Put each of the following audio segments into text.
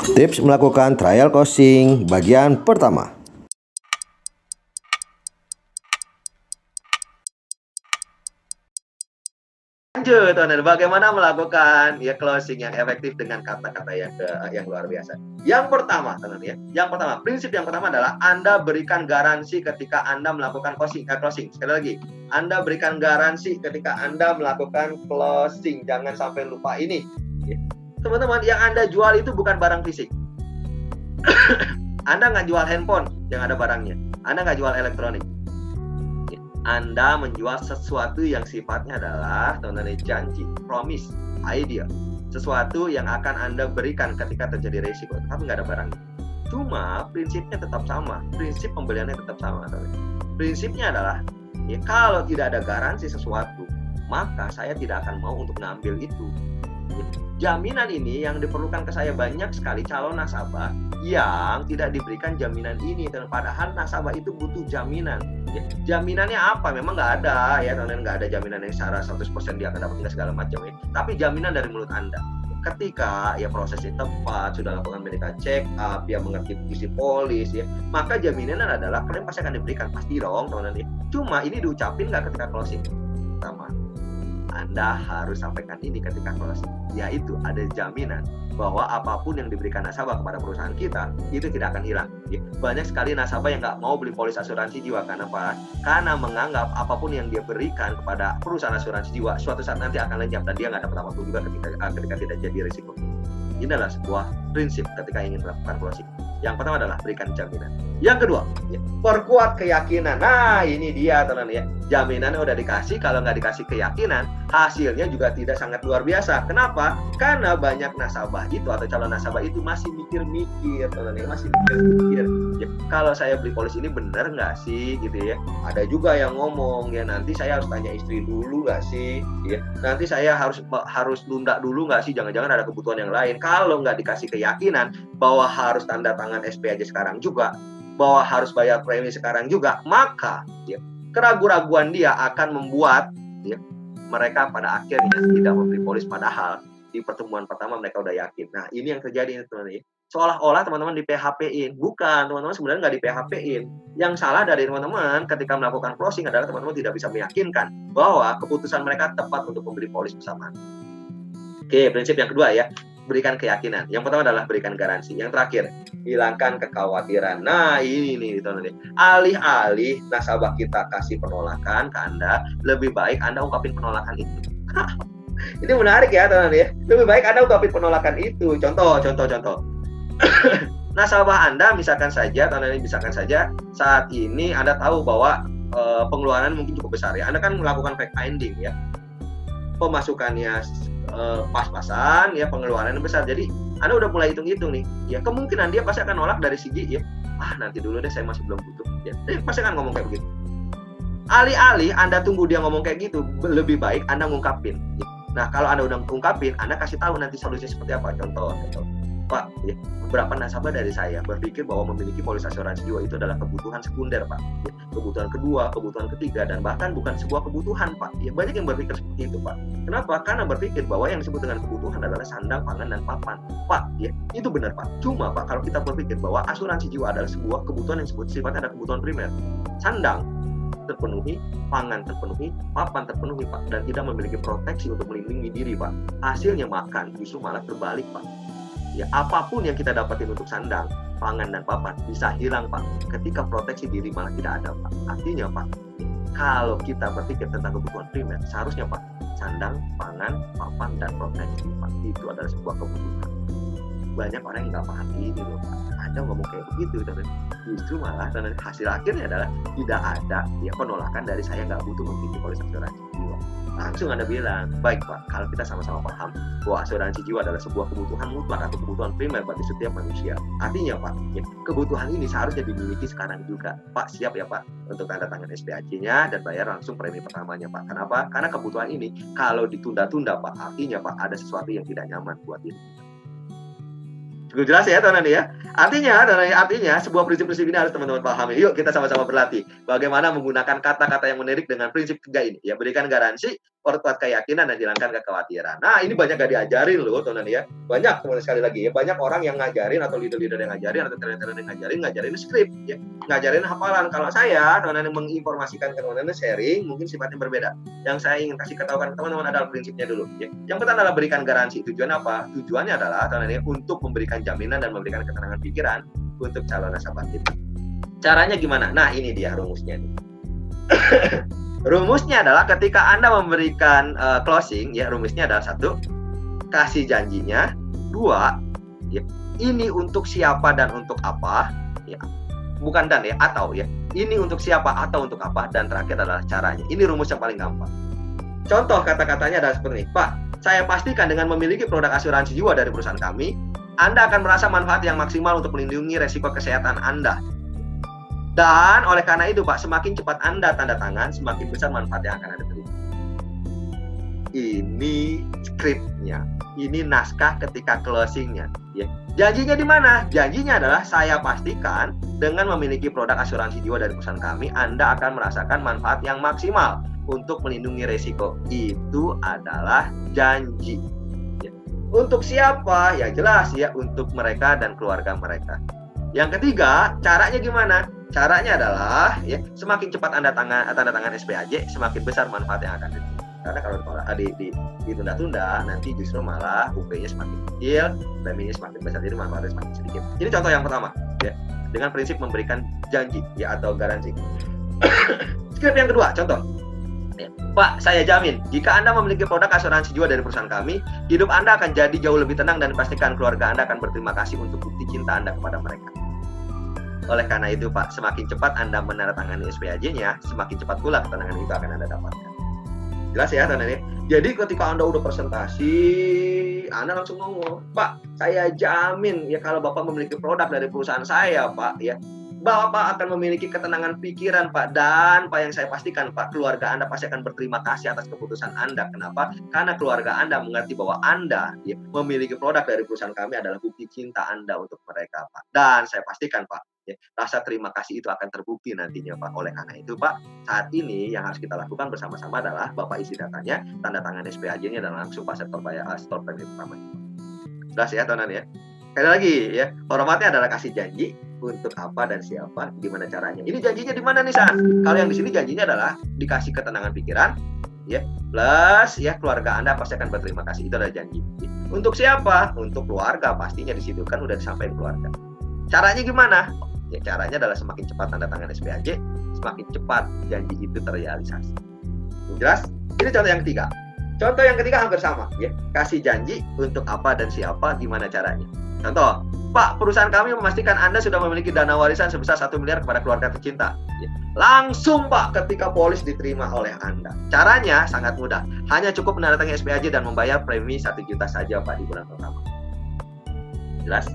Tips melakukan trial closing bagian pertama. Lanjut, teman-teman, bagaimana melakukan closing yang efektif dengan kata-kata yang luar biasa. Yang pertama, teman-teman ya. Yang pertama, prinsip yang pertama adalah Anda berikan garansi ketika Anda melakukan closing. Sekali lagi, Anda berikan garansi ketika Anda melakukan closing. Jangan sampai lupa ini. Teman-teman, yang Anda jual itu bukan barang fisik. Anda nggak jual handphone yang ada barangnya. Anda nggak jual elektronik. Anda menjual sesuatu yang sifatnya adalah teman-teman janji, promise, idea, sesuatu yang akan Anda berikan ketika terjadi resiko, tapi nggak ada barangnya. Cuma prinsipnya tetap sama, prinsip pembeliannya tetap sama. Prinsipnya adalah kalau tidak ada garansi sesuatu, maka saya tidak akan mau untuk ngambil itu. Jaminan ini yang diperlukan ke saya banyak sekali calon nasabah yang tidak diberikan jaminan ini, dan padahal nasabah itu butuh jaminan. Jaminannya apa? Memang nggak ada ya, teman-teman, nggak ada jaminan yang secara 100% dia akan dapat segala macam ya. Tapi jaminan dari mulut Anda. Ketika prosesnya tepat, sudah lakukan medical check up, mengerti isi polis maka jaminan adalah klaim pasti akan diberikan, pasti dong, teman-teman. Cuma ini diucapin nggak ketika closing? Pertama, Anda harus sampaikan ini ketika closing, yaitu ada jaminan bahwa apapun yang diberikan nasabah kepada perusahaan kita itu tidak akan hilang. Banyak sekali nasabah yang nggak mau beli polis asuransi jiwa. Karena apa? Karena menganggap apapun yang dia berikan kepada perusahaan asuransi jiwa suatu saat nanti akan lenyap dan dia nggak dapat apapun juga ketika tidak jadi risiko. Ini adalah sebuah prinsip ketika ingin melakukan closing. Yang pertama adalah berikan jaminan. Yang kedua, perkuat keyakinan. Nah, ini dia, teman-teman ya. Jaminannya udah dikasih, kalau nggak dikasih keyakinan, hasilnya juga tidak sangat luar biasa. Kenapa? Karena banyak nasabah itu atau calon nasabah itu masih mikir-mikir, teman-teman, masih mikir-mikir. Kalau saya beli polis ini benar nggak sih, gitu ya? Ada juga yang ngomong nanti saya harus tanya istri dulu nggak sih? Nanti saya harus nunda dulu nggak sih? Jangan-jangan ada kebutuhan yang lain. Kalau nggak dikasih keyakinan bahwa harus tanda tangan SP aja sekarang juga, bahwa harus bayar premi sekarang juga, maka keraguan-raguan dia akan membuat mereka pada akhirnya tidak membeli polis, padahal di pertemuan pertama mereka udah yakin. Nah, ini yang terjadi, teman-teman. Seolah-olah teman-teman di PHP-in. Bukan, teman-teman, sebenarnya nggak di PHP-in. Yang salah dari teman-teman ketika melakukan closing adalah teman-teman tidak bisa meyakinkan bahwa keputusan mereka tepat untuk membeli polis bersama. Oke, prinsip yang kedua berikan keyakinan. Yang pertama adalah berikan garansi. Yang terakhir, hilangkan kekhawatiran. Nah, ini nih, teman-teman. Alih-alih nasabah kita kasih penolakan ke Anda, lebih baik Anda ungkapin penolakan itu. Ini menarik ya, teman-teman. Lebih baik Anda ungkapin penolakan itu. Contoh. Nasabah Anda misalkan saja saat ini Anda tahu bahwa pengeluaran mungkin cukup besar ya. Anda kan melakukan fact finding ya. Pemasukannya pas-pasan pengeluarannya besar. Jadi Anda udah mulai hitung-hitung nih. Kemungkinan dia pasti akan nolak dari segi nanti dulu deh, saya masih belum butuh. Pasti akan ngomong kayak begitu. Alih-alih Anda tunggu dia ngomong kayak gitu, lebih baik Anda ngungkapin. Nah, kalau Anda udah ngungkapin, Anda kasih tahu nanti solusinya seperti apa. Contoh. Pak, beberapa nasabah dari saya berpikir bahwa memiliki polis asuransi jiwa itu adalah kebutuhan sekunder, Pak. Kebutuhan kedua, kebutuhan ketiga, dan bahkan bukan sebuah kebutuhan, Pak. Banyak yang berpikir seperti itu, Pak. Kenapa? Karena berpikir bahwa yang disebut dengan kebutuhan adalah sandang, pangan, dan papan. Pak, itu benar, Pak. Cuma, Pak, kalau kita berpikir bahwa asuransi jiwa adalah sebuah kebutuhan yang sifatnya ada kebutuhan primer. Sandang terpenuhi, pangan terpenuhi, papan terpenuhi, Pak, dan tidak memiliki proteksi untuk melindungi diri, Pak. Hasilnya makan justru malah terbalik, Pak. Apapun yang kita dapatin untuk sandang, pangan, dan papan bisa hilang, Pak, ketika proteksi diri malah tidak ada, Pak. Artinya, Pak, kalau kita berpikir tentang kebutuhan primer, seharusnya, Pak, sandang, pangan, papan, dan proteksi, Pak, itu adalah sebuah kebutuhan. Banyak orang yang nggak paham ini loh, Pak. Anda ngomong kayak begitu, dan justru malah dan hasil akhirnya adalah tidak ada penolakan dari saya nggak butuh memiliki polis asuransi jiwa. Langsung Anda bilang, baik, Pak, kalau kita sama-sama paham bahwa asuransi jiwa adalah sebuah kebutuhan mutlak atau kebutuhan primer bagi setiap manusia. Artinya, Pak, kebutuhan ini seharusnya dimiliki sekarang juga. Pak, siap ya, Pak, untuk tanda tangan SPAC-nya dan bayar langsung premi pertamanya, Pak. Kenapa? Karena kebutuhan ini kalau ditunda-tunda, Pak, artinya, Pak, ada sesuatu yang tidak nyaman buat diri. Cukup jelas ya, teman-teman ya. Artinya sebuah prinsip-prinsip ini harus teman-teman pahami. Yuk kita sama-sama berlatih bagaimana menggunakan kata-kata yang menarik dengan prinsip 3 ini. Berikan garansi, perkuat keyakinan dan hilangkan kekhawatiran. Nah, ini banyak gak diajarin loh, teman-teman ya. Banyak, teman sekali lagi ya, banyak orang yang ngajarin atau leader-leader yang ngajarin atau trainer-trainer yang ngajarin skrip ya, ngajarin hafalan. Kalau saya, teman-teman yang menginformasikan ke teman-teman sharing, mungkin sifatnya berbeda. Yang saya ingin kasih ketahukan ke teman-teman adalah prinsipnya dulu ya. Yang pertama adalah berikan garansi. Tujuan apa? Tujuannya adalah teman-teman untuk memberikan jaminan dan memberikan ketenangan pikiran untuk calon nasabah kita. Caranya gimana? Nah, ini dia rumusnya nih. Rumusnya adalah ketika Anda memberikan closing, ya rumusnya adalah 1, kasih janjinya. 2, ya, ini untuk siapa dan untuk apa, ya, bukan dan ya, atau ya, ini untuk siapa atau untuk apa, dan terakhir adalah caranya. Ini rumus yang paling gampang. Contoh kata-katanya adalah seperti ini, Pak, saya pastikan dengan memiliki produk asuransi jiwa dari perusahaan kami, Anda akan merasa manfaat yang maksimal untuk melindungi resiko kesehatan Anda. Dan oleh karena itu Pak, semakin cepat Anda tanda tangan, semakin besar manfaat yang akan Anda terima. Ini skripnya, ini naskah ketika closingnya. Ya. Janjinya di mana? Janjinya adalah saya pastikan dengan memiliki produk asuransi jiwa dari perusahaan kami, Anda akan merasakan manfaat yang maksimal untuk melindungi resiko. Itu adalah janji. Ya. Untuk siapa? Ya jelas ya, untuk mereka dan keluarga mereka. Yang ketiga, caranya gimana? Caranya adalah ya, semakin cepat Anda tanda tangan SPAJ, semakin besar manfaat yang akan diterima. Karena kalau ditunda-tunda, nanti justru malah UP-nya semakin kecil, preminya semakin besar, jadi manfaatnya semakin sedikit. Ini contoh yang pertama, ya, dengan prinsip memberikan janji ya atau garansi. Skrip yang kedua, contoh. Ya, Pak, saya jamin, jika Anda memiliki produk asuransi jiwa dari perusahaan kami, hidup Anda akan jadi jauh lebih tenang dan pastikan keluarga Anda akan berterima kasih untuk bukti cinta Anda kepada mereka. Oleh karena itu Pak, semakin cepat Anda menandatangani SPAJ-nya, semakin cepat pula ketenangan itu akan Anda dapatkan. Jelas ya teman-teman? Jadi ketika Anda udah presentasi, Anda langsung ngomong, Pak, saya jamin ya kalau Bapak memiliki produk dari perusahaan saya Pak, ya Bapak akan memiliki ketenangan pikiran Pak, dan Pak yang saya pastikan Pak, keluarga Anda pasti akan berterima kasih atas keputusan Anda. Kenapa? Karena keluarga Anda mengerti bahwa Anda ya, memiliki produk dari perusahaan kami adalah bukti cinta Anda untuk mereka Pak. Dan saya pastikan Pak, ya, rasa terima kasih itu akan terbukti nantinya Pak. Oleh karena itu Pak, saat ini yang harus kita lakukan bersama-sama adalah Bapak isi datanya, tanda tangan SPAJ-nya dan langsung Pak sektor premium pertama. Jelas ya teman-teman ya. Sekali lagi ya, formatnya adalah kasih janji untuk apa dan siapa, gimana caranya. Ini janjinya di mana nih San? Kalau yang di sini janjinya adalah dikasih ketenangan pikiran, ya, plus ya keluarga Anda pasti akan berterima kasih. Itu adalah janji. Untuk siapa? Untuk keluarga, pastinya di situ kan udah disampaikan keluarga. Caranya gimana? Ya caranya adalah semakin cepat tanda tangan SPAJ, semakin cepat janji itu terrealisasi. Jelas? Ini contoh yang ketiga. Contoh yang ketiga hampir sama, ya. Kasih janji untuk apa dan siapa, gimana caranya. Contoh, Pak, perusahaan kami memastikan Anda sudah memiliki dana warisan sebesar 1 miliar kepada keluarga tercinta. Ya. Langsung Pak, ketika polis diterima oleh Anda. Caranya sangat mudah. Hanya cukup menandatangani SPAJ dan membayar premi 1 juta saja Pak di bulan pertama. Jelas?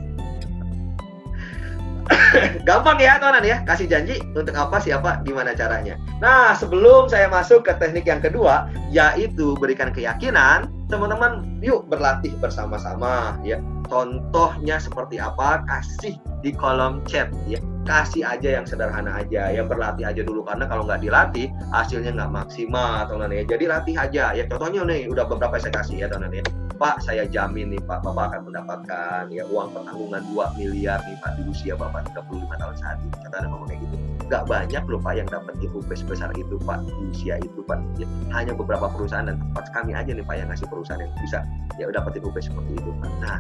Gampang ya teman-teman ya, kasih janji untuk apa, siapa, gimana caranya. Nah, sebelum saya masuk ke teknik yang kedua, yaitu berikan keyakinan, teman-teman yuk berlatih bersama-sama ya. Contohnya seperti apa? Kasih di kolom chat ya. Kasih aja yang sederhana aja ya, berlatih aja dulu, karena kalau nggak dilatih hasilnya nggak maksimal teman-teman ya. Jadi latih aja ya. Contohnya nih udah beberapa saya kasih ya teman-teman ya. Pak, saya jamin nih Pak, Bapak akan mendapatkan ya uang pertanggungan 2 miliar nih Pak di usia Bapak 35 tahun saat ini. Contohnya ngomong kayak gitu. Nggak banyak loh Pak yang dapat UP sebesar itu Pak di usia itu Pak. Ya, hanya beberapa perusahaan dan tempat kami aja nih Pak yang ngasih perusahaan yang bisa ya dapetin UP seperti itu Pak. Nah,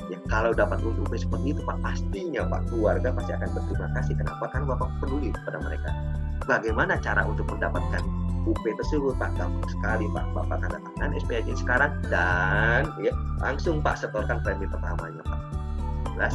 ya kalau dapat UP seperti itu Pak, pastinya Pak keluarga pasti akan berterima kasih. Kenapa? Karena Bapak peduli kepada mereka. Bagaimana cara untuk mendapatkan UP tersebut Pak? Gampang sekali Pak, Bapak tanda tangan SPAJ sekarang dan ya langsung Pak setorkan premi pertamanya Pak. Jelas?